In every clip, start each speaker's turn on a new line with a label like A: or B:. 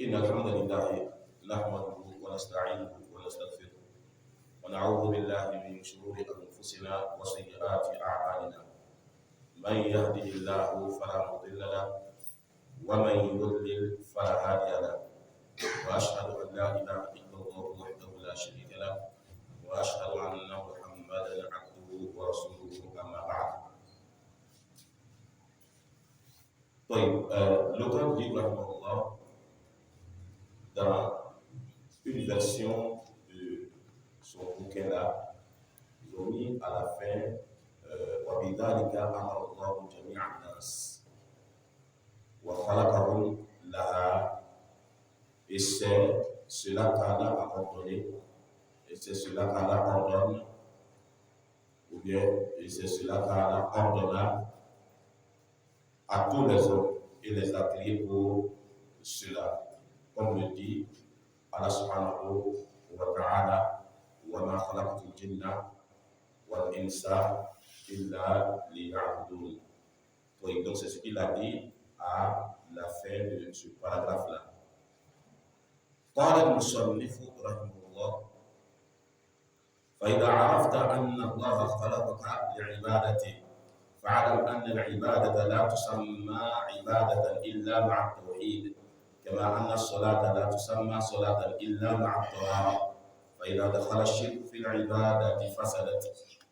A: إن الحمد لله نحمده ونستعينه ونستغفره ونعوذ بالله من شرور أنفسنا وسيئات أعمالنا من يهده الله فلا مضل له ومن يضلل فلا هادي له وأشهد أن لا إله إلا الله وحده لا شريك له وأشهد أن محمدا عبده ورسوله أما بعد. L'auteur dit, dans une version de son bouquin-là, ils ont mis à la fin وَبِذَلِكَ أَمَرَ اللَّهُ جَمِيعَ النَّاسِ وَخَلَقَهُمْ لَهَا. Et c'est cela qu'Allah a ordonné, et c'est cela qu'Allah ordonne, ou bien et c'est cela qu'Allah ordonna à tous les hommes et les a créés pour cela. Comme le dit Allah subhanahu wa ta'ala, وَمَا خَلَقْتُ الْجِنَّ وَالْإِنسَ إِلَّا لِيَعْبُدُونِ. Donc c'est ce qu'il a dit à la fin de ce paragraphe-là. قال المصنف رحمه الله: فإذا عرفت أن الله خلقك لعبادته فاعلم أن العبادة لا تسمى عبادة إلا مع التوحيد، كما أن الصلاة لا تسمى صلاة إلا مع الطهارة، فإذا دخل الشرك في العبادة فسدت،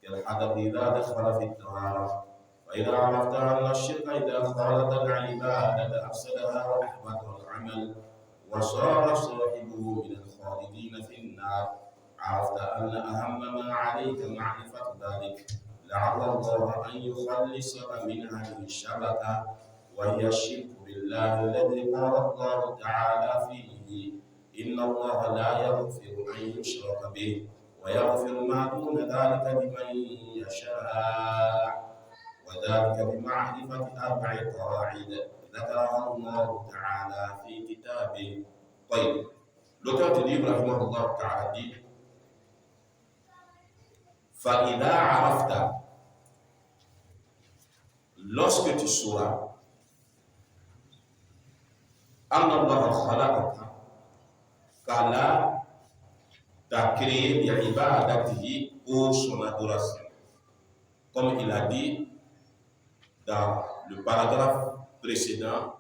A: كالحدث إذا دخل في الطهارة. فإذا عرفت أن الشرك إذا خالط العبادة أفسدها وأحبط العمل وصار صاحبه من الخالدين في النار، عرفت أن أهم ما عليك معرفة ذلك، لعل الله أن يخلصك من هذه الشبكة وهي الشرك بالله الذي قال الله تعالى فيه: إن الله لا يغفر أن يشرك به ويغفر ما دون ذلك لمن يشاء، وذلك بمعرفة 4 قواعد ذكرها الله تعالى في كتابه. طيب، l'auteur du livre رحمه الله تعالى dit: فإذا عرفت, lorsque tu sauras, أن الله خلقك, qu'Allah t'a créé بعبادته pour son adoration. Comme il a dit dans le paragraphe précédent,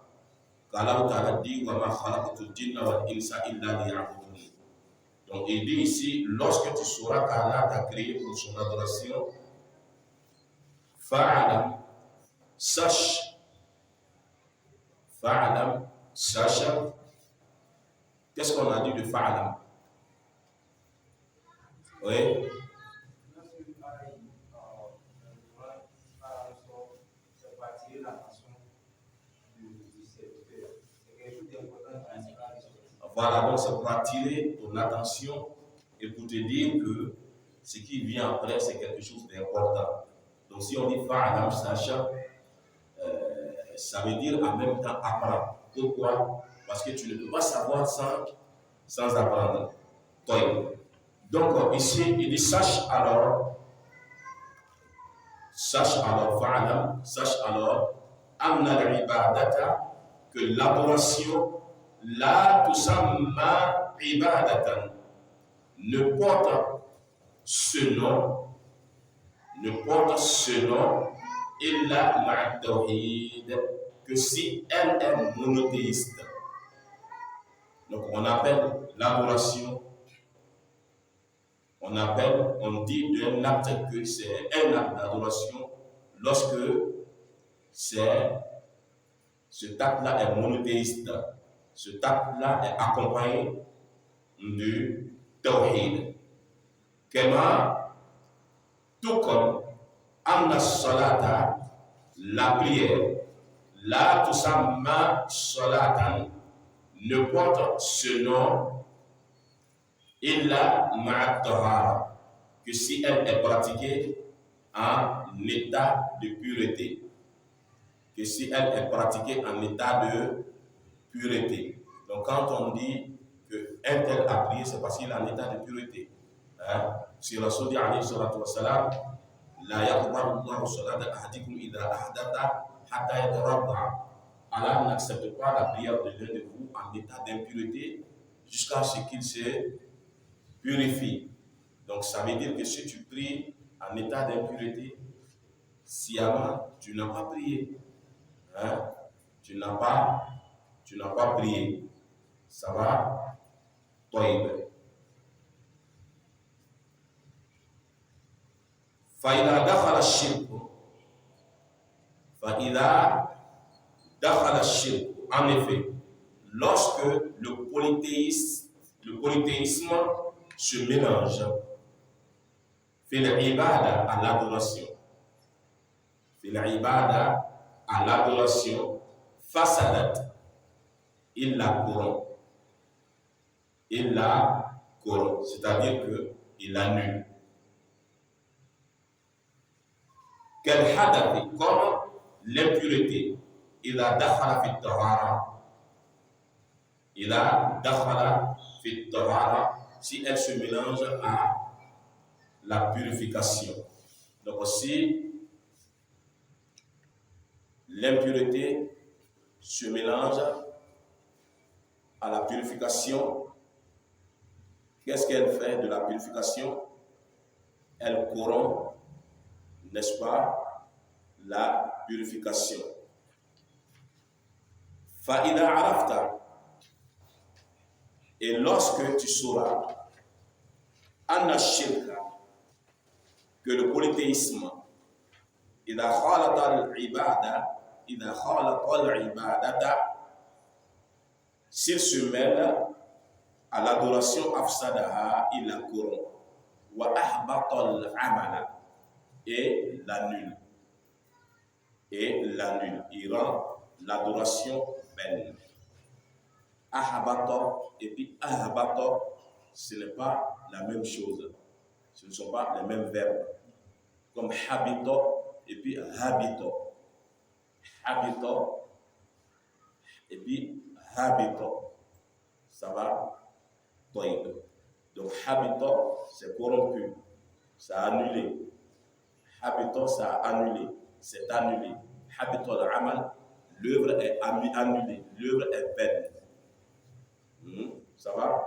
A: qu'Allah t'a dit وَمَا خَلَقْتُ الْجِنَّ وَالْإِنسَ إِلَّا لِيَعْبُدُونِ. Donc il dit ici, lorsque tu sauras qu'Allah t'a créé pour son adoration, fa'alam, sache, fa'alam, sache. Qu'est-ce qu'on a dit de fa'alam? Oui. Voilà, donc c'est pour attirer ton attention et pour te dire que ce qui vient après, c'est quelque chose d'important. Donc si on dit fa'alam, sache, ça veut dire en même temps apprendre. Pourquoi? Parce que tu ne peux pas savoir sans apprendre. Donc ici, il dit sache alors, fa'alam, sache alors, anna al-ibadata, que l'adoration, la tusamma ibadatan, ne porte ce nom illa ma'a tawhid, que si elle est monothéiste. Donc on appelle l'adoration, on dit d'un acte que c'est un acte d'adoration lorsque cet acte-là est monothéiste. Cet acte-là est accompagné du tawhid. Kema, tout comme anna salata, la prière, la tusamma salatan, ne porte ce nom illa ma'a tahara, que si elle est pratiquée en état de pureté. Que si elle est pratiquée en état de pureté. Donc quand on dit qu'un tel a prié, c'est parce qu'il est en état de pureté. Si Rasul dit alayhi salatu wa salam, la yaqbalu Allahu salata ahadikum idha ahdatha hatta yatawadda. Allah n'accepte pas la prière de l'un de vous en état d'impureté jusqu'à ce qu'il se purifie. Donc ça veut dire que si tu pries en état d'impureté, sciemment, tu n'as pas prié. Hein? Tu n'as pas prié. Ça va? طيب. فإذا دخل الشرك, en effet, lorsque le polythéisme se mélange, fait l'ibada à l'adoration, fasadat, il la corrompt, c'est-à-dire qu'il annule. Quel hadath, comme l'impureté, il a dakhala fi tahara, si elle se mélange à la purification. Donc si l'impureté se mélange à la purification, qu'est-ce qu'elle fait de la purification? Elle corrompt, n'est-ce pas, la purification. Fa'ida arafta, et lorsque tu sauras, anna shirka, que le polythéisme, idha khalata al-ibadata, s'il se mêle à l'adoration, afsadaha, il la corrompt, wa ahbata al-amala, et l'annule. Il rend l'adoration vaine. Ahbata et puis ahbata, ce n'est pas la même chose. Ce ne sont pas les mêmes verbes. Comme habita et puis habita. Habita et puis habita. Ça va? Toïb. Donc habita, c'est corrompu. Ça a annulé. Habita, ça a annulé. C'est annulé. Habita al-amal, l'œuvre est annulée. L'œuvre est vaine. Ça va?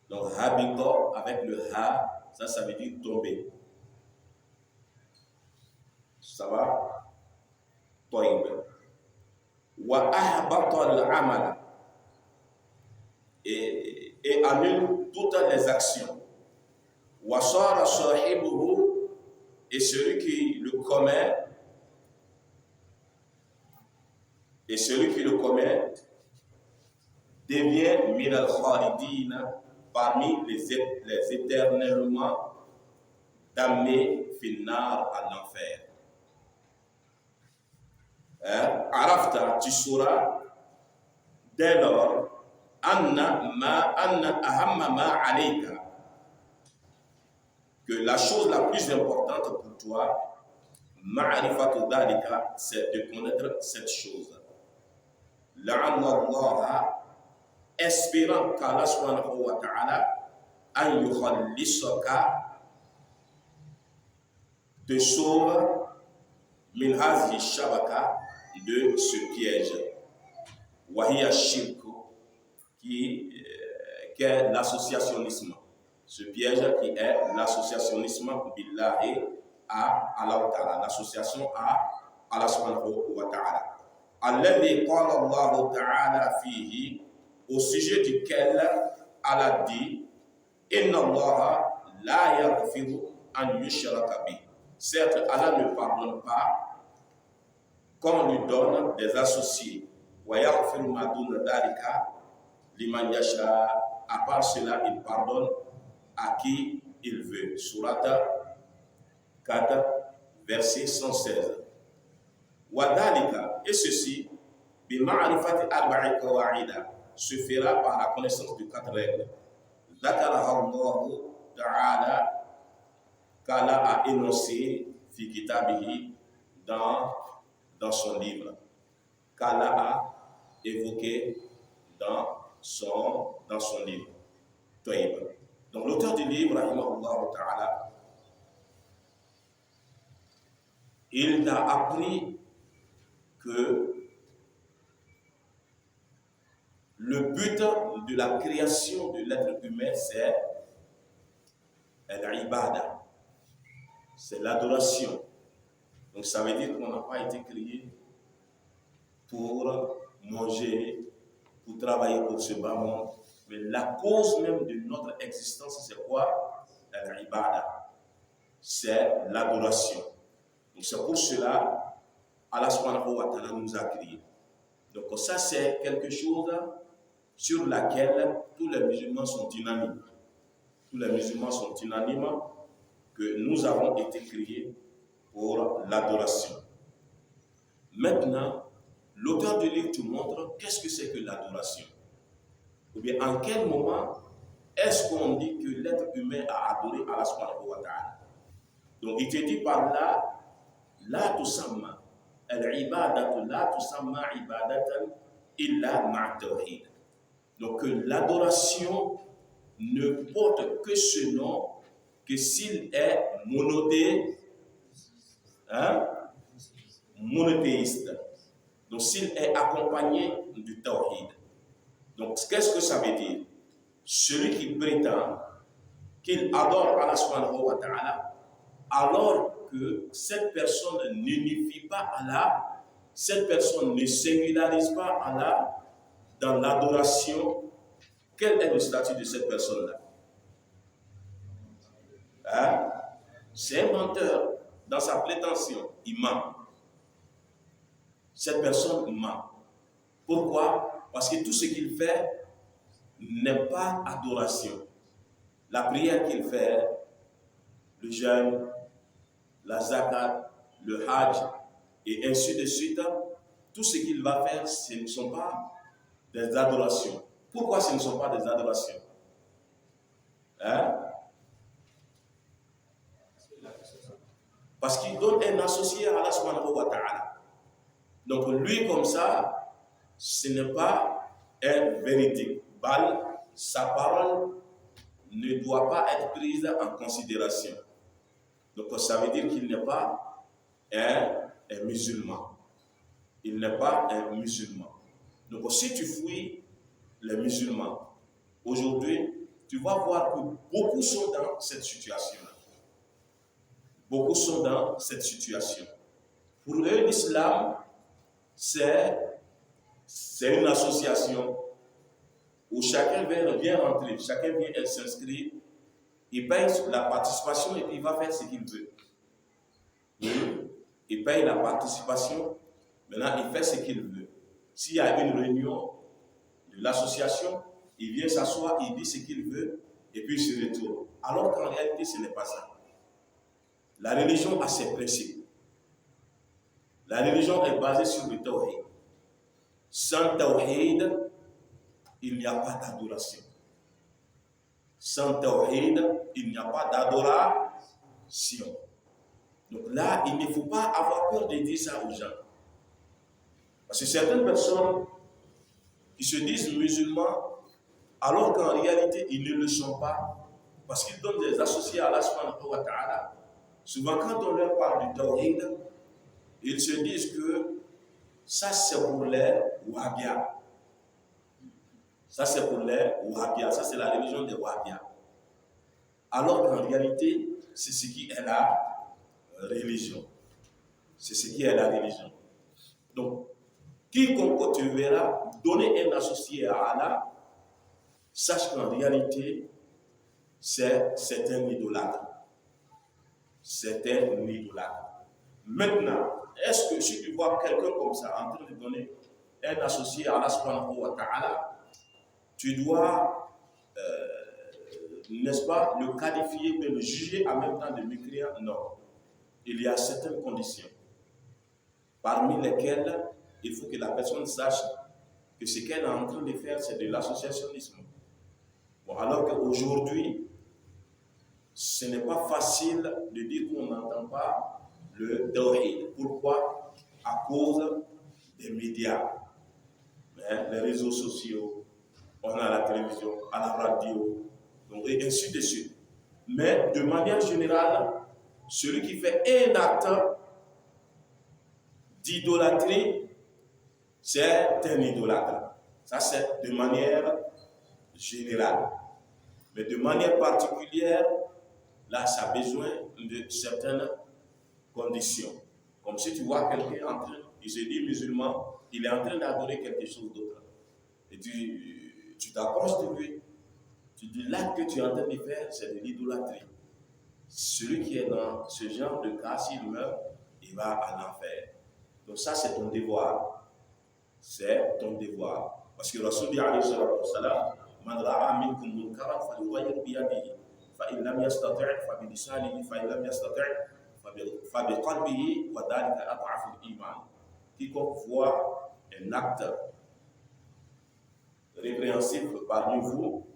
A: Donc habita avec le ha, ça veut dire tomber. Ça va? Toïb. Wa ahbata al-amal, et annule toutes les actions. Wa sara sahibuhu, et celui qui le commet devient min al-khalidina, parmi les éternellement damnés finnar à l'enfer. Arafta, tu sauras dès lors anna ahamma ma alayka, que la chose la plus importante pour toi, ma'rifatu dhalika, c'est de connaître cette chose. La'anna Allah, espérant qu'Allah subhanahu wa ta'ala an yukhallisaka, te sauve min hazihi shabaka, de ce piège, wahiya shirku, qui est l'associationnisme, ce piège qui est l'associationnisme billahi à Allah ta'ala, l'association à Allah subhanahu wa ta'ala. Alladhi qala Allah ta'ala fihi, au sujet duquel Allah dit, inna Allah la yaghfiru an yushraka bih. Certes, Allah ne pardonne pas qu'on lui donne des associés. Wa yaghfiru ma duna dhalika liman yasha, à part cela, il pardonne à qui il veut. Sourate 4, verset 116. Wa dhalika, et ceci, bi ma'rifati arba'i qawaida, se fera par la connaissance de 4 règles. Dhakaraha Allah ta'ala, qu'Allah a énoncé fi kitabihi, dans son livre, qu'Allah a évoqué dans son livre. Donc l'auteur du livre, rahimahullah ta'ala, il a appris que le but de la création de l'être humain, c'est l'ibada, c'est l'adoration. Donc ça veut dire qu'on n'a pas été créé pour manger, pour travailler pour ce bas monde. Mais la cause même de notre existence, c'est quoi? L'ibada. C'est l'adoration. Donc c'est pour cela, Allah subhanahu wa ta'ala nous a créés. Donc ça, c'est quelque chose sur laquelle tous les musulmans sont unanimes. Tous les musulmans sont unanimes que nous avons été créés pour l'adoration. Maintenant, l'auteur du livre te montre qu'est-ce que c'est que l'adoration. Ou bien en quel moment est-ce qu'on dit que l'être humain a adoré Allah subhanahu wa ta'ala. Donc il te dit par là, la tusamma al-ibadatu la tusamma ibadatan illa ma'a tawhid. Donc l'adoration ne porte que ce nom que s'il est monothéiste. Donc s'il est accompagné du tawhid. Donc qu'est-ce que ça veut dire? Celui qui prétend qu'il adore Allah subhanahu wa ta'ala, alors que cette personne n'unifie pas Allah, cette personne ne singularise pas Allah dans l'adoration, quel est le statut de cette personne-là? Hein? C'est un menteur dans sa prétention, il ment. Cette personne ment. Pourquoi? Parce que tout ce qu'il fait n'est pas adoration. La prière qu'il fait, le jeûne, la zakat, le hajj, et ainsi de suite, tout ce qu'il va faire, ce ne sont pas des adorations. Pourquoi ce ne sont pas des adorations? Hein? Parce qu'il donne un associé à Allah subhanahu wa ta'ala. Donc lui comme ça, ce n'est pas un véridique. Sa parole ne doit pas être prise en considération. Donc ça veut dire qu'il n'est pas un musulman. Il n'est pas un musulman. Donc si tu fouilles les musulmans, aujourd'hui, tu vas voir que beaucoup sont dans cette situation-là. Beaucoup sont dans cette situation. Pour eux, l'islam, c'est une association où chacun vient rentrer, chacun vient s'inscrire, il paye la participation et puis il va faire ce qu'il veut. Il paye la participation, maintenant il fait ce qu'il veut. S'il y a une réunion de l'association, il vient s'asseoir, il dit ce qu'il veut et puis il se retourne. Alors qu'en réalité, ce n'est pas ça. La religion a ses principes. La religion est basée sur le tawhid. Sans tawhid, il n'y a pas d'adoration. Sans tawhid, il n'y a pas d'adoration. Donc là, il ne faut pas avoir peur de dire ça aux gens. Parce que certaines personnes qui se disent musulmans, alors qu'en réalité, ils ne le sont pas, parce qu'ils donnent des associés à Allah subhanahu wa ta'ala. Souvent, quand on leur parle du tawhid, ils se disent que ça, c'est pour les Wahhabiyas. Ça, c'est pour les Wahhabiyas. Ça, c'est la religion des Wahhabiyas. Alors qu'en réalité, c'est ce qui est la religion. C'est ce qui est la religion. Donc, quiconque tu verras donner un associé à Allah, sache qu'en réalité, c'est un idolâtre. C'est un idolâtre. Maintenant, est-ce que si tu vois quelqu'un comme ça en train de donner un associé à Allah subhanahu wa ta'ala, tu dois, n'est-ce pas, le qualifier, mais le juger en même temps de mécréant? Non. Il y a certaines conditions, parmi lesquelles il faut que la personne sache que ce qu'elle est en train de faire, c'est de l'associationnisme. Bon, alors qu'aujourd'hui, ce n'est pas facile de dire qu'on n'entend pas le tawhid. Pourquoi? À cause des médias, les réseaux sociaux, on a la télévision, à la radio, donc, et ainsi de suite. Mais de manière générale, celui qui fait un acte d'idolâtrie c'est un idolâtre. Ça, c'est de manière générale. Mais de manière particulière, là, ça a besoin de certaines conditions. Comme si tu vois quelqu'un en train, il se dit musulman, il est en train d'adorer quelque chose d'autre. Et tu t'approches de lui. Tu dis, l'acte que tu es en train de faire, c'est de l'idolâtrie. Celui qui est dans ce genre de cas, s'il meurt, il va à l'enfer. Donc ça, c'est ton devoir. C'est ton devoir. Parce que Rasul dit, alayhi salatu wassalam, man ra'a minkum munkaran falyughayyir biyadihi, fa in lam yastati' fa bilisanihi, fa in lam yastati' fa biqalbihi, wa dhalika ad'afu al-iman. Quiconque voit un acte répréhensible parmi vous,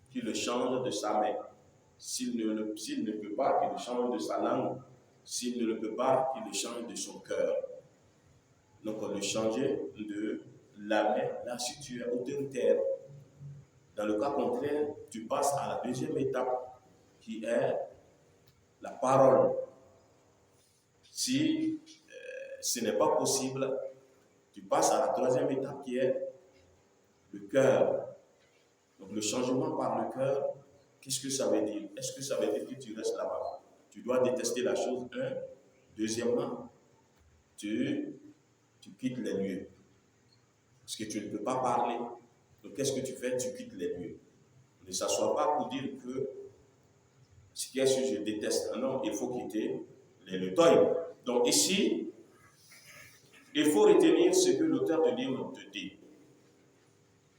A: qui le change de sa main. S'il ne peut pas, qu'il le change de sa langue. S'il ne le peut pas, qu'il le change de son cœur. Donc, le changer de la main, là, si tu es autoritaire. Dans le cas contraire, tu passes à la deuxième étape, qui est la parole. Si ce n'est pas possible, tu passes à la troisième étape, qui est le cœur. Donc, le changement par le cœur, qu'est-ce que ça veut dire? Est-ce que ça veut dire que tu restes là-bas? Tu dois détester la chose, un. Deuxièmement, tu quittes les lieux. Parce que tu ne peux pas parler. Donc, qu'est-ce que tu fais? Tu quittes les lieux. Ne s'assois pas pour dire que ce qui est que je déteste. Non, il faut quitter les lieux. Donc, ici, il faut retenir ce que l'auteur de livre te dit.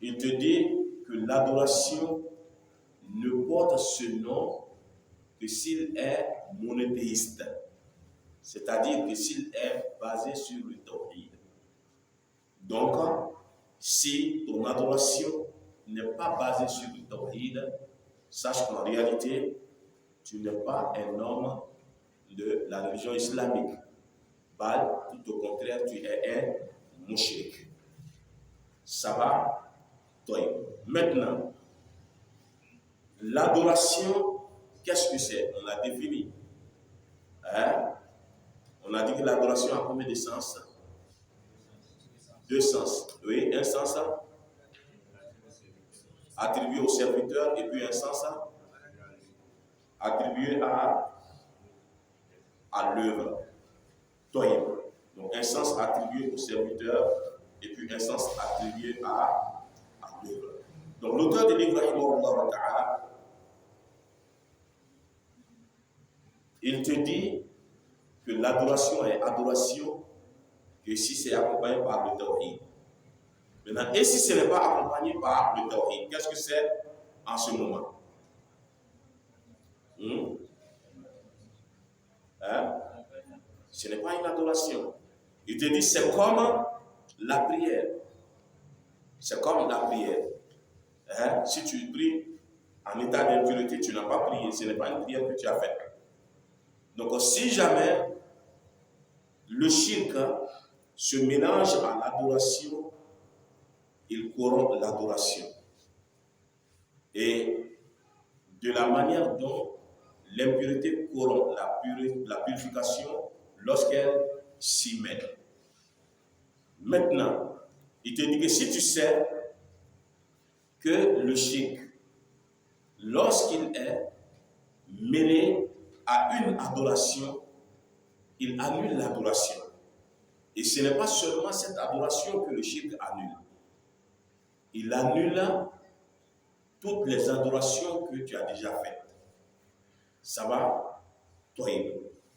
A: Il te dit que l'adoration ne porte ce nom que s'il est monothéiste, c'est-à-dire que s'il est basé sur le tawhid. Donc, si ton adoration n'est pas basée sur le tawhid, sache qu'en réalité, tu n'es pas un homme de la religion islamique. Tout au contraire, tu es un mouchrik. Ça va? Maintenant, l'adoration, qu'est-ce que c'est? On l'a défini. On a dit que l'adoration a combien de sens? Deux sens. Oui, un sens attribué au serviteur et puis un sens attribué à l'œuvre. Donc un sens attribué au serviteur et puis un sens attribué à l'œuvre. Donc l'auteur de livre, il te dit que l'adoration est adoration que si c'est accompagné par le tawhid. Maintenant, et si ce n'est pas accompagné par le tawhid, qu'est-ce que c'est en ce moment? Ce n'est pas une adoration. Il te dit c'est comme la prière. C'est comme la prière. Si tu pries en état d'impureté, tu n'as pas prié. Ce n'est pas une prière que tu as faite. Donc, si jamais le shirk se mélange à l'adoration, il corrompt l'adoration. Et de la manière dont l'impureté corrompt la purification lorsqu'elle s'y met. Maintenant, il te dit que si tu sais que le shirk, lorsqu'il est mêlé à une adoration, il annule l'adoration. Et ce n'est pas seulement cette adoration que le shirk annule. Il annule toutes les adorations que tu as déjà faites. Ça va?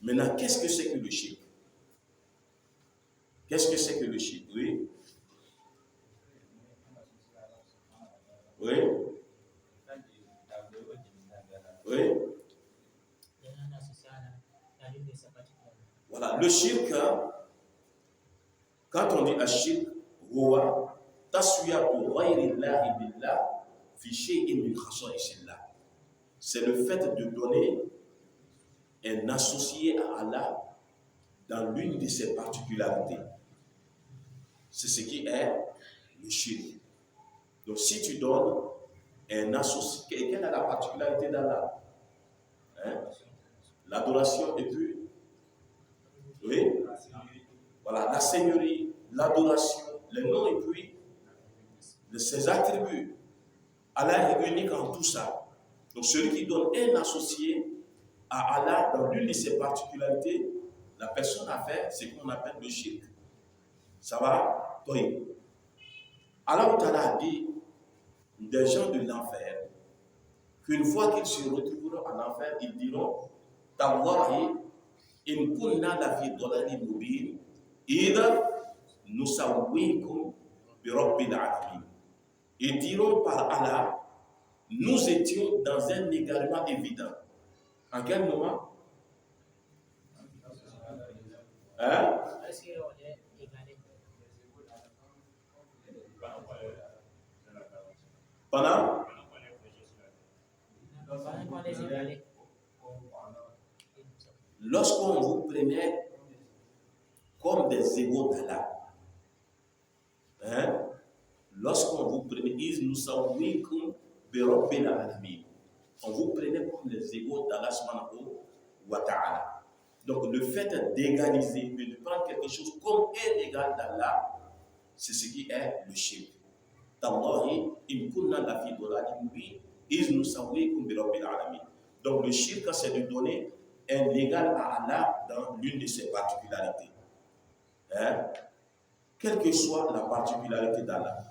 A: Maintenant, qu'est-ce que c'est que le shirk? Qu'est-ce que c'est que le shirk? Oui? Oui? Oui? Voilà, le shirk, quand on dit ashirk, c'est le fait de donner un associé à Allah dans l'une de ses particularités. C'est ce qui est le shirk. Donc si tu donnes un associé, quelqu'un a la particularité d'Allah, l'adoration et puis, oui, voilà, la seigneurie, l'adoration, les noms et puis de ses attributs. Allah est unique en tout ça. Donc celui qui donne un associé à Allah dans l'une de ses particularités, la personne a fait ce qu'on appelle le shirk. Ça va? Oui. Allah a dit des gens de l'enfer qu'une fois qu'ils se retrouveront en enfer, ils diront Tallahi in kunna la fi dhalalin mubin idha nusawwikum bi rabbil alamin. Ils diront par Allah, nous étions dans un égarement évident. En quel moment? Hein? Pendant? Lorsqu'on vous prenait comme des égaux d'Allah, hein? Lorsqu'on vous prenait, on vous prenait comme les égaux d'Allah subhanahu wa ta'ala. Donc le fait d'égaliser, de prendre quelque chose comme un égal d'Allah, c'est ce qui est le shirk. Tallahi in kunna la fi dhalalin mubin iz nusawwikum bi rabbil alamin. Donc le shirk, c'est de donner un égal à Allah dans l'une de ses particularités. Hein? Quelle que soit la particularité d'Allah,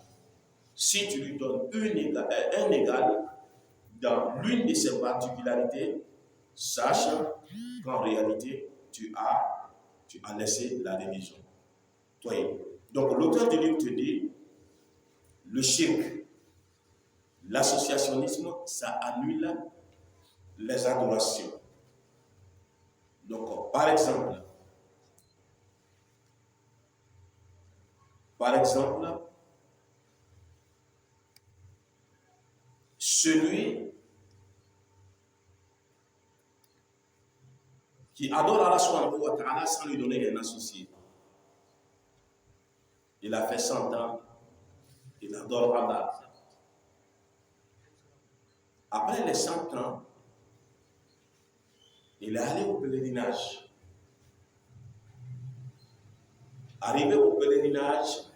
A: si tu lui donnes un égal dans l'une de ses particularités, sache qu'en réalité, tu as laissé la religion. Toi. Donc l'auteur du livre te dit, le shirk, l'associationnisme, ça annule les adorations. Donc, par exemple, celui qui adore Allah subhanahu wa ta'ala sans lui donner un associé. Il a fait 100 ans, il adore Allah. Après les 100 ans, il est allé au pèlerinage. Arrivé au pèlerinage,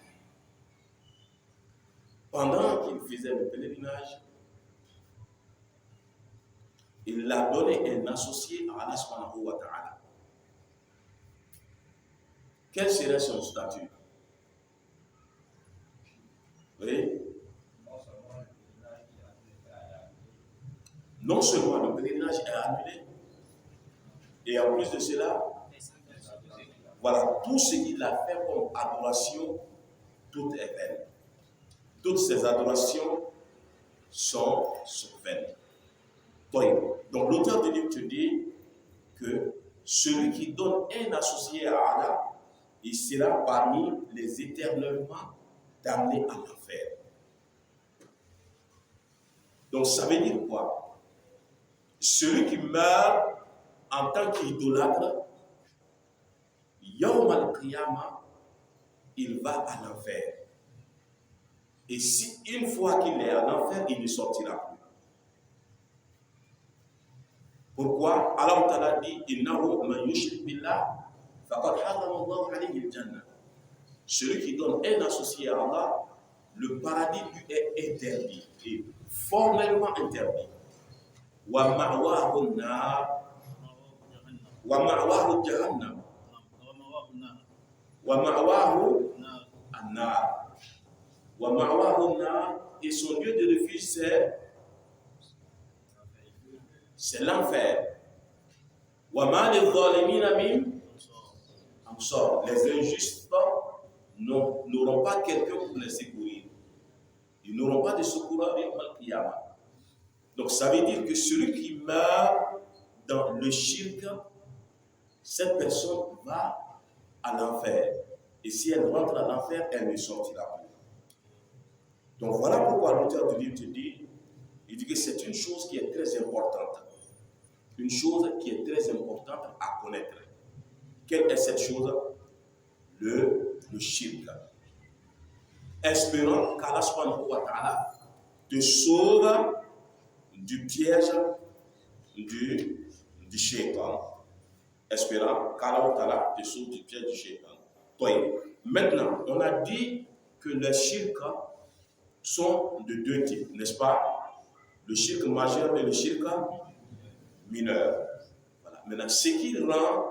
A: pendant qu'il faisait le pèlerinage, il a donné un associé à Allah subhanahu wa ta'ala. Quel serait son statut? Oui? Non seulement le pèlerinage est annulé, et en plus de cela, voilà, tout ce qu'il a fait comme adoration, tout est vaine. Toutes ces adorations sont vaines. Donc l'auteur du livre te dit que celui qui donne un associé à Allah, il sera parmi les éternellement damnés à l'enfer. Donc ça veut dire quoi? Celui qui meurt en tant qu'idolâtre, Yawm al-Qiyamah, il va à l'enfer. Et si une fois qu'il est en enfer, il ne sortira plus. Pourquoi? Allah Ta'ala dit Innahu man yushrik billah faqad harrama Allahu alayhi al-jannah. Celui qui donne un associé à Allah, le paradis lui est interdit, et formellement interdit. Wa ma'wahu an-nar wa ma'wahu jahannam wa ma'wahu an-nar wa ma'wahu an-nar, et son lieu de refuge c'est l'enfer. Wa ma lidh-dhalimina min ansar. Les injustes n'auront pas quelqu'un pour les secourir. Ils n'auront pas de secoureurs yawm al-qiyamah. Donc ça veut dire que celui qui meurt dans le shirk, cette personne va à l'enfer. Et si elle rentre à l'enfer, elle ne sortira plus. Donc voilà pourquoi l'auteur du livre te dit, il dit que c'est une chose qui est très importante. Une chose qui est très importante à connaître. Quelle est cette chose? Le shirk. Espérons qu'Allah subhanahu wa ta'ala te sauve du piège du shaitan. Espérons qu'Allah te sauve du piège du shaitan. Maintenant, on a dit que les shirk sont de deux types, n'est-ce pas? Le shirk majeur et le shirk mineur. Voilà. Maintenant, ce qui rend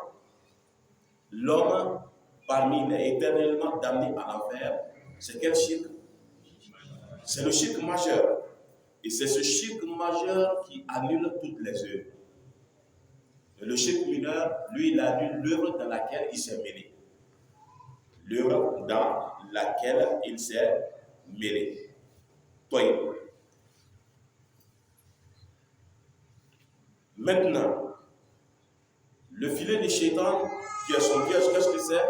A: l'homme parmi les éternellement damnés à l'enfer, c'est quel shirk? C'est le shirk majeur. Et c'est ce shirk majeur qui annule toutes les œuvres. Le shirk mineur, lui, il annule l'œuvre dans laquelle il s'est mêlé. L'œuvre dans laquelle il s'est mêlé. Toi. Maintenant, le filet du shaitan, qui est son piège, qu'est-ce que c'est?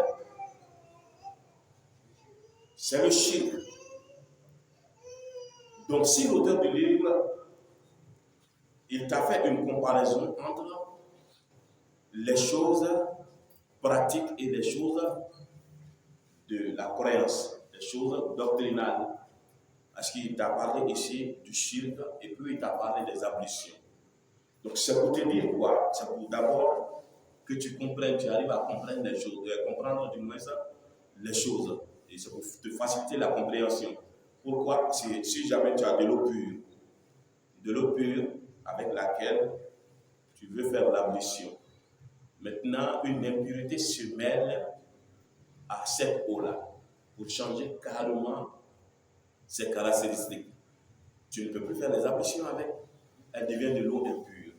A: C'est le shirk. Donc, si l'auteur du livre, il t'a fait une comparaison entre les choses pratiques et les choses de la croyance, les choses doctrinales, parce qu'il t'a parlé ici du shirk et puis il t'a parlé des ablutions. Donc, c'est pour te dire quoi? C'est pour d'abord que tu comprennes, tu arrives à comprendre les choses, comprendre du moins ça, les choses. Et c'est pour te faciliter la compréhension. Pourquoi? Si jamais tu as de l'eau pure avec laquelle tu veux faire l'ablution. Maintenant, une impureté se mêle à cette eau-là pour changer carrément ses caractéristiques. Tu ne peux plus faire les ablutions avec. Elle devient de l'eau impure.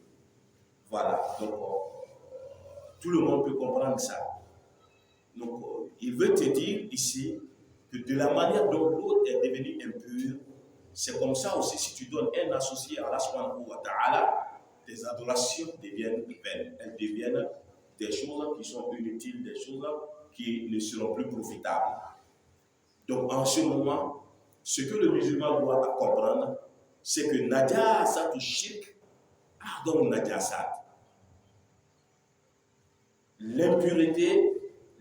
A: Voilà. Donc, tout le monde peut comprendre ça. Donc, il veut te dire ici que de la manière dont l'eau est devenue impure, c'est comme ça aussi, si tu donnes un associé à Allah subhanahu wa ta'ala, tes adorations deviennent vaines. Elles deviennent des choses qui sont inutiles, des choses qui ne seront plus profitables. Donc, en ce moment, ce que le musulman doit comprendre, c'est que najasat shirk a'dhamu najasat. L'impureté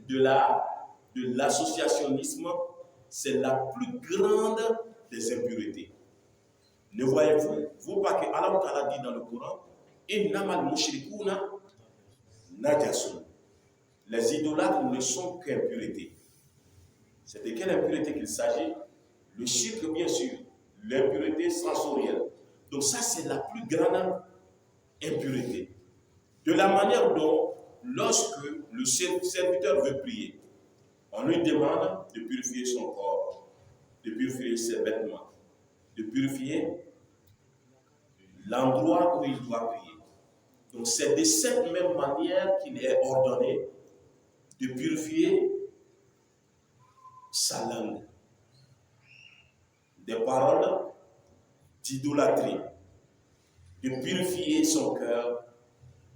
A: de l'associationnisme, c'est la plus grande des impuretés. Ne voyez-vous pas que Allah Ta'ala dit dans le Coran, innamal mushrikuna najasun. Les idolâtres ne sont qu'impuretés. C'est de quelle impureté qu'il s'agit? Le shirk, bien sûr, l'impureté sensorielle. Donc ça, c'est la plus grande impureté. De la manière dont, lorsque le serviteur veut prier, on lui demande de purifier son corps, de purifier ses vêtements, de purifier l'endroit où il doit prier. Donc c'est de cette même manière qu'il est ordonné de purifier sa langue, des paroles d'idolâtrie, de purifier son cœur,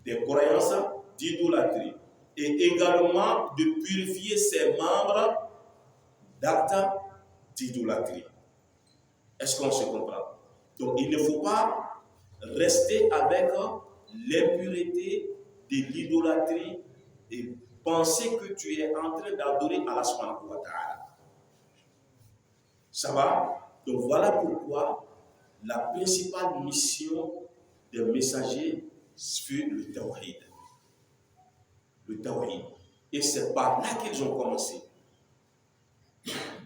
A: des croyances d'idolâtrie, et également de purifier ses membres d'actes d'idolâtrie. Est-ce qu'on se comprend? Donc il ne faut pas rester avec l'impureté de l'idolâtrie et penser que tu es en train d'adorer Allah subhanahu wa ta'ala. Ça va? Donc voilà pourquoi la principale mission des messagers fut le tawhid. Le tawhid. Et c'est par là qu'ils ont commencé.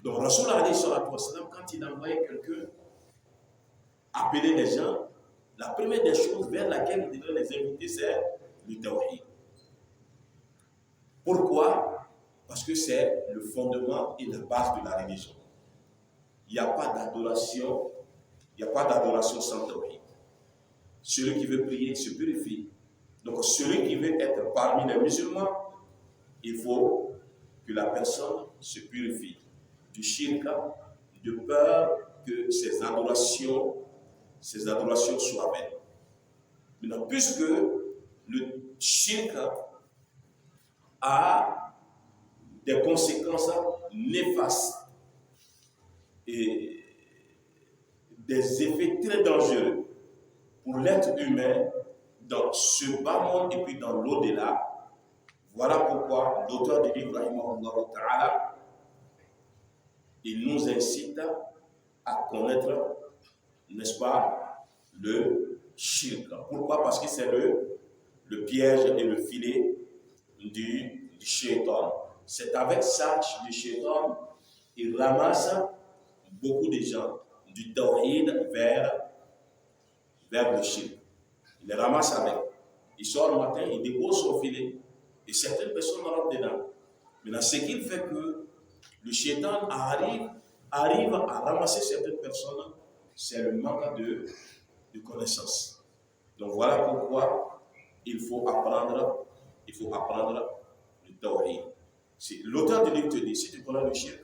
A: Donc Rasul alayhi salatu wa salam, quand il envoyait quelqu'un appeler les gens, la première des choses vers laquelle il devait les inviter, c'est le tawhid. Pourquoi? Parce que c'est le fondement et la base de la religion. Il n'y a pas d'adoration, sans tawhid. Celui qui veut prier se purifie. Donc celui qui veut être parmi les musulmans, il faut que la personne se purifie du shirk, de peur que ses adorations soient vaines. Maintenant, puisque le shirk a des conséquences néfastes et des effets très dangereux pour l'être humain dans ce bas monde et puis dans l'au-delà. Voilà pourquoi l'auteur du livre, rahimahullah ta'ala, il nous incite à connaître, n'est-ce pas, le shirk. Pourquoi? Parce que c'est le piège et le filet du shaitan. C'est avec ça que le shaitan, il ramasse beaucoup de gens du tawhid vers le shirk. Il les ramasse avec. Il sort le matin, il dépose son filet et certaines personnes rentrent dedans. Maintenant, ce qui fait que le shaitan arrive à ramasser certaines personnes, c'est le manque de connaissances. Donc voilà pourquoi il faut apprendre le tawhid. L'auteur du livre te dit, si tu connais le shirk,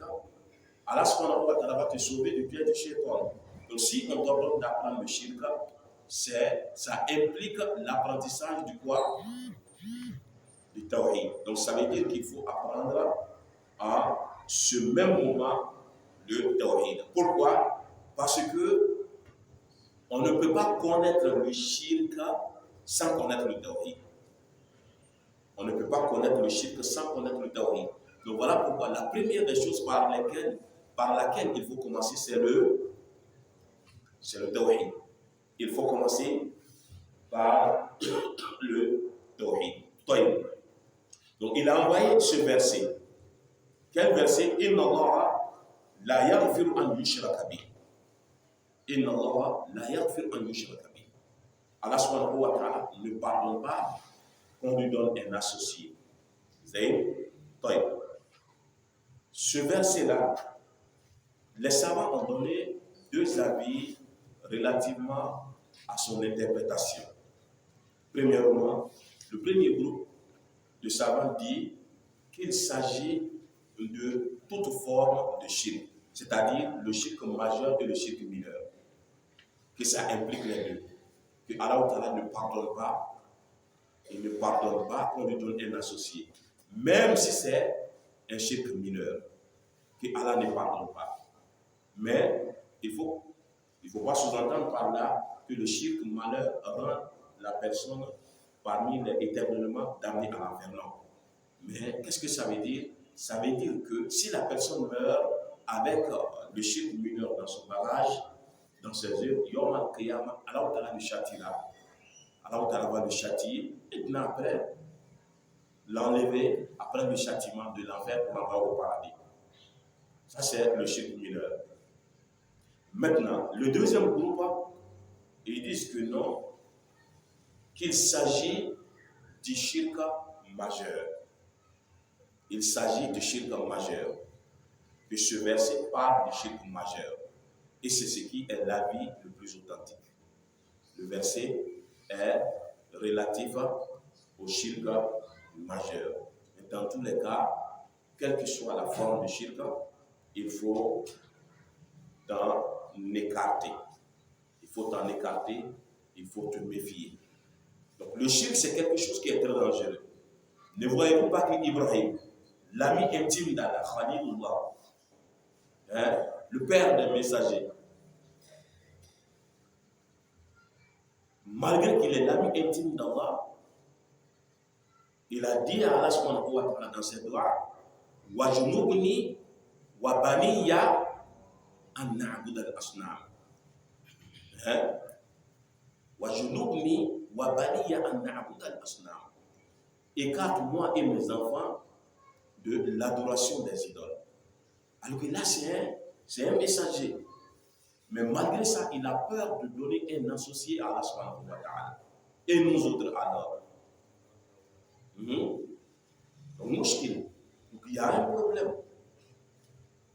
A: Allah subhanahu wa ta'ala va te sauver du piège du shaitan. Donc si on t'ordonne d'apprendre le shirk, ça implique l'apprentissage du quoi? Du tawhid. Donc ça veut dire qu'il faut apprendre à ce même moment le tawhid. Pourquoi? Parce que on ne peut pas connaître le shirk sans connaître le tawhid. On ne peut pas connaître le shirk sans connaître le tawhid. Donc voilà pourquoi la première des choses par laquelle il faut commencer, c'est le tawhid. Il faut commencer par le tawhid. Donc il a envoyé ce verset. Quel verset? Inna Allah la yaghfiru an yushraka bih. Inna Allah la yaghfiru an yushraka bih. Allah subhanahu wa ta'ala ne pardonne pas qu'on lui donne un associé. Ce verset-là, les savants ont donné deux avis relativement à son interprétation. Premièrement, le premier groupe de savants dit qu'il s'agit de toute forme de shirk, c'est-à-dire le shirk majeur et le shirk mineur, que ça implique les deux, que Allah Ta'ala ne pardonne pas, il ne pardonne pas qu'on lui donne un associé, même si c'est un shirk mineur, que Allah ne pardonne pas. Mais il faut pas sous-entendre par là que le shirk malheur rend la personne parmi les éternellement damnés à l'enfer. Non. Mais qu'est-ce que ça veut dire? Ça veut dire que si la personne meurt avec le shirk mineur dans son bagage, dans ses œuvres, Yom al-Qiyamah, Allah Ta'ala le châtiera. Allah Ta'ala va le châtier et puis après l'enlever, après le châtiment de l'enfer pour l'envoyer au paradis. Ça c'est le shirk mineur. Maintenant, le deuxième groupe, ils disent que non, qu'il s'agit du shirk majeur. Il s'agit de shirk majeur. Que ce verset parle du shirk majeur. Et c'est ce qui est l'avis le plus authentique. Le verset est relatif au shirk majeur. Et dans tous les cas, quelle que soit la forme de shirk, il faut t'en écarter. Il faut t'en écarter, il faut te méfier. Donc le shirk, c'est quelque chose qui est très dangereux. Ne voyez-vous pas qu'Ibrahim, l'ami intime d'Allah, Khalilullah, le père des messagers, malgré qu'il est l'ami intime d'Allah, il a dit à Allah subhanahu wa ta'ala dans ses doigts, wa junubni wa baniya an na'bud al-asnam. Wa junubni wa baniya an na'bud al-asnam. Écarte-moi et mes enfants de l'adoration des idoles. Alors que là, c'est un messager. Mais malgré ça, il a peur de donner un associé à Allah subhanahu wa ta'ala. Et nous autres alors. Donc, mouchkil. Donc, il y a un problème.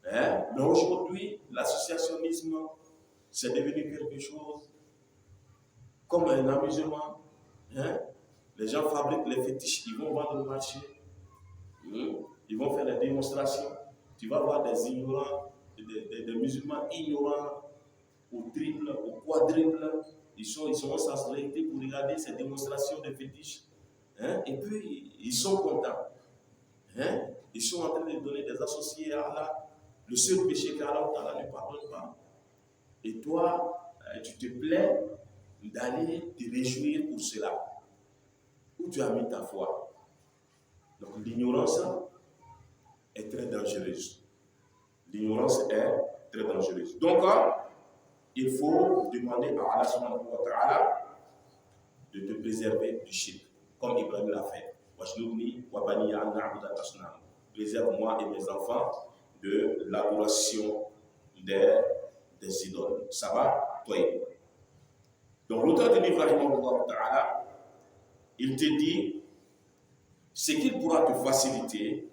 A: Mais aujourd'hui, l'associationnisme, c'est devenu quelque chose comme un amusement. Les gens fabriquent les fétiches, ils vont vendre au marché. Ils vont faire des démonstrations. Tu vas voir des ignorants, des musulmans ignorants, au triple, au quadruple. Ils sont sensibilisés pour regarder ces démonstrations de fétiches. Et puis, ils sont contents. Ils sont en train de donner des associés à Allah. Le seul péché qu'Allah ne pardonne pas. Et toi, tu te plais d'aller te réjouir pour cela. Où tu as mis ta foi. Donc, l'ignorance est très dangereuse. L'ignorance est très dangereuse. Donc, il faut demander à Allah subhanahu wa ta'ala de te préserver du shirk, comme Ibrahim l'a fait. préserve-moi et mes enfants de l'adoration des idoles. Ça va? Toi. Donc l'auteur du livre, il te dit ce qu'il pourra te faciliter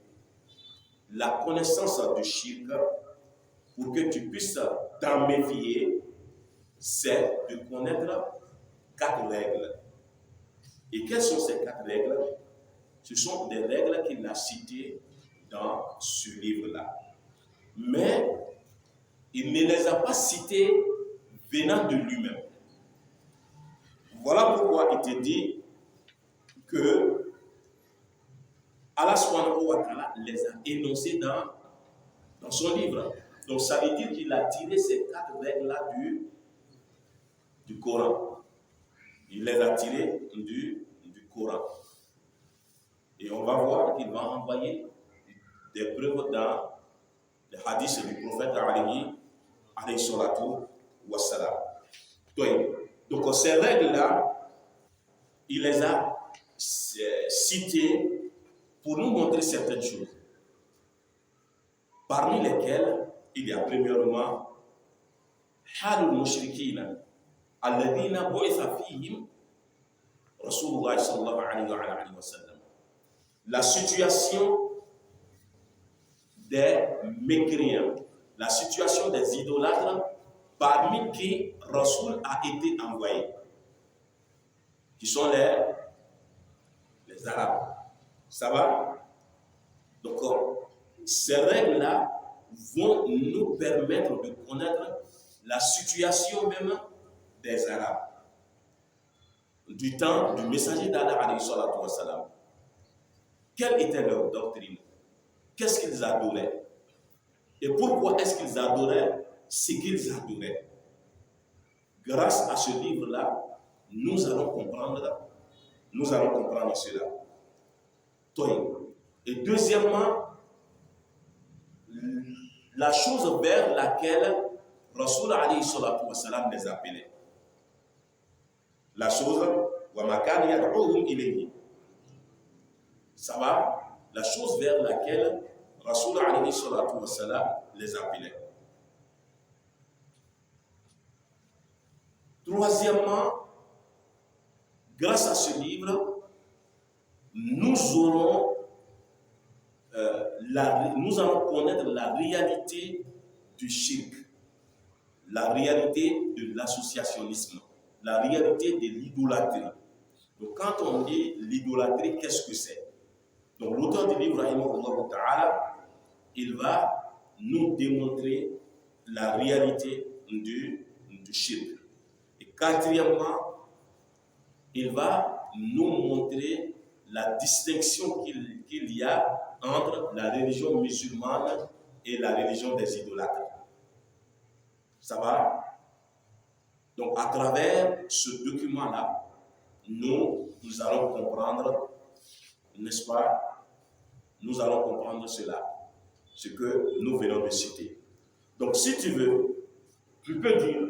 A: la connaissance du shirk pour que tu puisses t'en méfier, c'est de connaître 4 règles. Et quelles sont ces 4 règles? Ce sont des règles qu'il a citées dans ce livre-là. Mais il ne les a pas citées venant de lui-même. Voilà pourquoi il te dit que Allah subhanahu wa ta'ala les a énoncées dans son livre. Donc ça veut dire qu'il a tiré ces 4 règles-là du Coran. Il les a tirées du Coran. Et on va voir qu'il va envoyer des preuves dans les hadiths du prophète alayhi salatu wassalam. Donc ces règles-là, il les a citées pour nous montrer certaines choses. Parmi lesquelles, il y a premièrement halul mushrikina alladhina bu'itha fihim Rasulullah sallallahu alayhi wa sallam. La situation des mécréants, la situation des idolâtres parmi qui Rasoul a été envoyé, qui sont les Arabes. Ça va? Donc, ces règles-là vont nous permettre de connaître la situation même des Arabes du temps du messager d'Allah alayhi salatu wa salam. Quelle était leur doctrine? Qu'est-ce qu'ils adoraient? Et pourquoi est-ce qu'ils adoraient ce qu'ils adoraient? Grâce à ce livre-là, nous allons comprendre cela. Et deuxièmement, la chose vers laquelle Rasoul alayhi salatu wa salam les appelait. La chose, wa makan yad'uhum ilayhi. Ça va? La chose vers laquelle Rasoul alayhi salatu wa salam les appelait. Troisièmement, grâce à ce livre, nous allons connaître la réalité du shirk, la réalité de l'associationnisme, la réalité de l'idolâtrie. Donc quand on dit l'idolâtrie, qu'est-ce que c'est? Donc l'auteur du livre, il va nous démontrer la réalité du shirk. Et quatrièmement, il va nous montrer la distinction qu'il y a entre la religion musulmane et la religion des idolâtres. Ça va? Donc à travers ce document-là, nous allons comprendre, n'est-ce pas? Nous allons comprendre cela, ce que nous venons de citer. Donc si tu veux, tu peux dire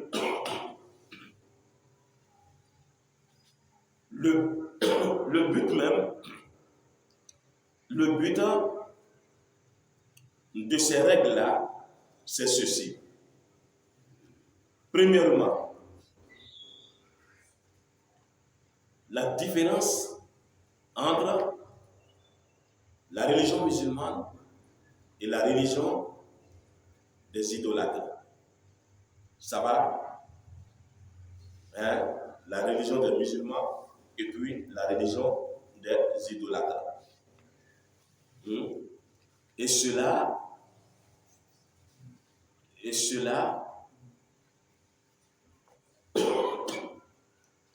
A: le but de ces règles-là, c'est ceci. Premièrement, la différence entre la religion musulmane et la religion des idolâtres. Ça va? Hein? La religion des musulmans et puis la religion des idolâtres. Et cela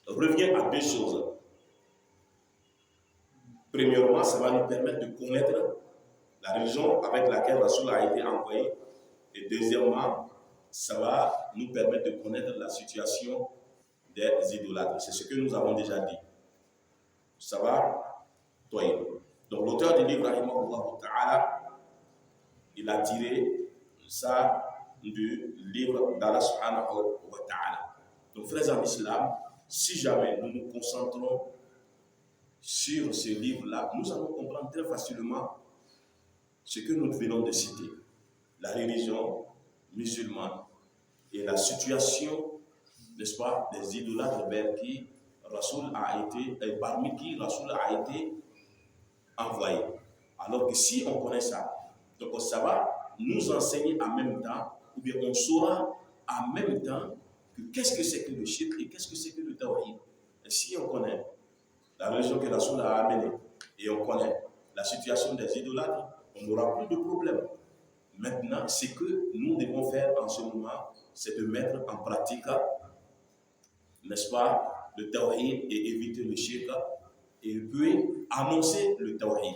A: revient à deux choses. Premièrement, ça va nous permettre de connaître la religion avec laquelle Rasoul a été envoyé. Et deuxièmement, ça va nous permettre de connaître la situation des idolâtres. C'est ce que nous avons déjà dit. Ça va? Donc l'auteur du livre, il a tiré ça du livre d'Allah subhanahu wa ta'ala. Donc frères en islam, si jamais nous nous concentrons sur ce livre-là, nous allons comprendre très facilement ce que nous venons de citer, la religion musulmane et la situation, n'est-ce pas, des idolâtres vers qui Rasoul a été, parmi qui Rasoul a été envoyé. Alors que si on connaît ça, donc ça va nous enseigner en même temps, ou bien on saura en même temps que qu'est-ce que c'est que le shirk et qu'est-ce que c'est que le tawhid. Et si on connaît la religion que Rasoul a amenée et on connaît la situation des idolâtres, on n'aura plus de problème. Maintenant, ce que nous devons faire en ce moment, c'est de mettre en pratique, n'est-ce pas, le tawhid et éviter le shirk et puis annoncer le tawhid.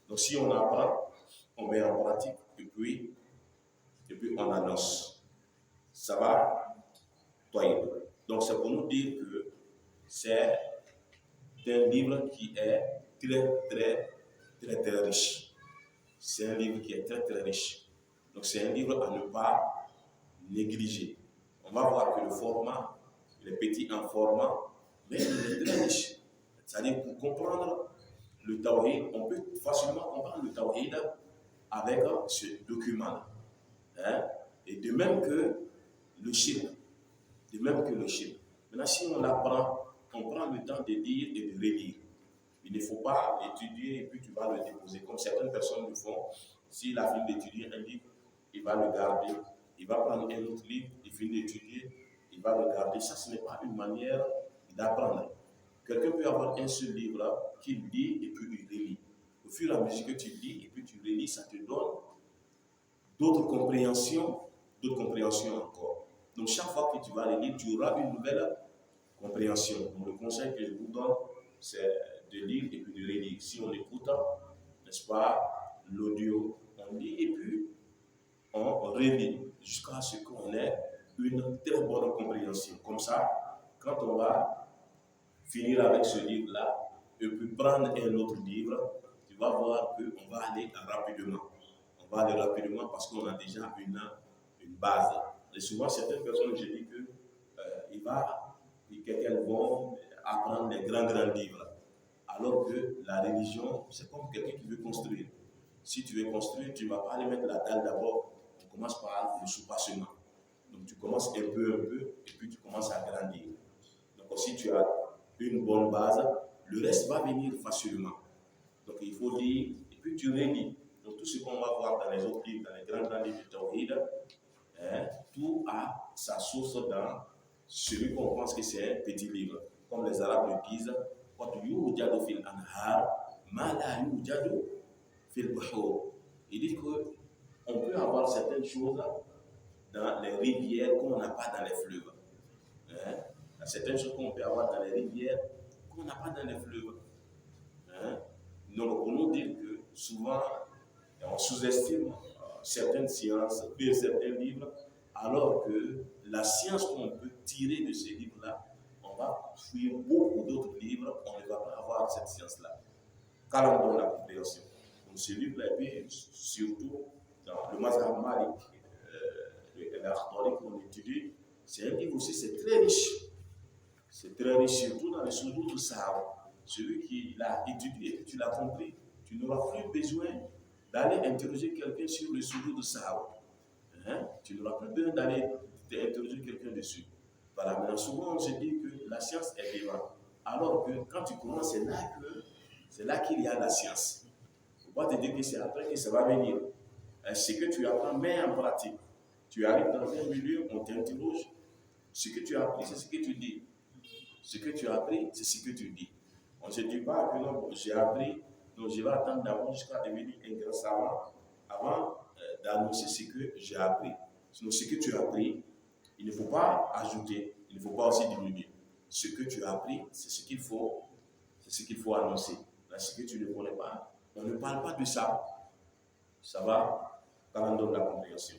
A: Donc si on apprend, on met en pratique et puis on annonce. Ça va, tawhid. Donc c'est pour nous dire que c'est un livre qui est très riche. C'est un livre qui est très riche. Donc c'est un livre à ne pas négliger. On va voir que le format, il est petit en format, mais il est très riche. C'est-à-dire pour comprendre le tawhid, on peut facilement comprendre le tawhid avec ce document. Hein? Et de même que le shirk. De même que le shirk. Maintenant, si on l'apprend, on prend le temps de lire et de relire. Il ne faut pas étudier et puis tu vas le déposer. Comme certaines personnes le font. S'il a fini d'étudier un livre, il va le garder. Il va prendre un autre livre, il finit d'étudier, il va le garder. Ça, ce n'est pas une manière d'apprendre. Quelqu'un peut avoir un seul livre qu'il lit et puis il relit. Au fur et à mesure que tu lis et puis tu relis, ça te donne d'autres compréhensions encore. Donc chaque fois que tu vas les lire, tu auras une nouvelle compréhension. Donc le conseil que je vous donne, c'est de lire et puis de relire. Si on écoute, n'est-ce pas, l'audio, on lit et puis on relit jusqu'à ce qu'on ait une très bonne compréhension. Comme ça, quand on va finir avec ce livre-là, et puis prendre un autre livre, tu vas voir qu'on va aller rapidement. On va aller rapidement parce qu'on a déjà une base. Et souvent, certaines personnes, je dis que quelqu'un vont apprendre les grands livres. Alors que la religion, c'est comme quelqu'un qui veut construire. Si tu veux construire, tu ne vas pas aller mettre la dalle d'abord. On commence par le soupassement. Donc tu commences un peu, et puis tu commences à grandir. Donc si tu as une bonne base, le reste va venir facilement. Donc il faut lire, et puis tu relis. Donc tout ce qu'on va voir dans les autres livres, dans les grands livres de Tawhid, tout a sa source dans celui qu'on pense que c'est un petit livre. Comme les Arabes le disent, il dit qu'on peut avoir certaines choses dans les rivières qu'on n'a pas dans les fleuves. Certaines choses qu'on peut avoir dans les rivières qu'on n'a pas dans les fleuves. Donc, pour nous dire que souvent, on sous-estime certaines sciences, certains livres, alors que la science qu'on peut tirer de ces livres-là, on va fouiller beaucoup d'autres livres, on ne va pas avoir cette science-là. Car on donne la compréhension. Donc, ce livre-là, surtout dans le Mazhab Malik, l'Akhdari qu'on étudie, c'est un livre aussi, c'est très riche. C'est très riche, surtout dans les sujous de Sahara. Celui qui l'a étudié, tu l'as compris, tu n'auras plus besoin d'aller interroger quelqu'un sur le sujet de Sahara. Tu n'auras plus besoin d'aller interroger quelqu'un dessus. Voilà, mais souvent on se dit que la science est vivante. Alors que quand tu commences, c'est là qu'il y a la science. Il ne faut pas te dire que c'est après que ça va venir. Ce que tu apprends, mets en pratique. Tu arrives dans un milieu, on t'interroge. Ce que tu as appris, c'est ce que tu dis. Ce que tu as appris, c'est ce que tu dis. On ne se dit pas que non, j'ai appris, donc je vais attendre d'abord jusqu'à devenir un grand savant avant d'annoncer ce que j'ai appris. Sinon, ce que tu as appris, il ne faut pas ajouter, il ne faut pas aussi diminuer. Ce que tu as appris, c'est ce qu'il faut annoncer. Là, ce que tu ne connais pas, on ne parle pas de ça. Ça va quand on donne la compréhension.